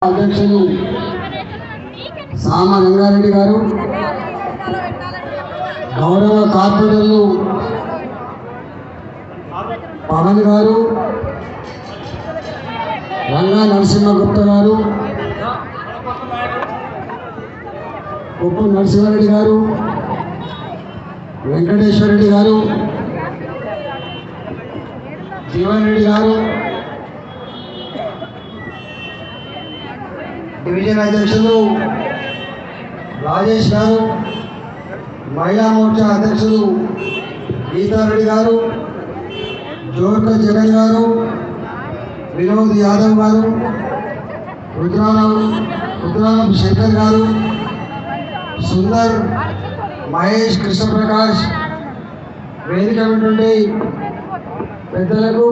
అధ్యక్షులు సామ రంగారెడ్డి గారు, గౌరవ కార్పొరేటర్లు పవన్ గారు, రంగా నరసింహగుప్త గారు, ఉప్పు నరసింహారెడ్డి గారు, వెంకటేశ్వరరెడ్డి గారు, జీవన్ రెడ్డి గారు, డివిజన్ అధ్యక్షులు రాజేష్ గారు, మహిళా మోర్చా అధ్యక్షులు గీతారెడ్డి గారు, జోర్ల జగన్ గారు, వినోద్ యాదవ్ గారు, రుద్రానం శంకర్ గారు, సుందర్, మహేష్, కృష్ణప్రకాష్, వేదిక నుండి పెద్దలకు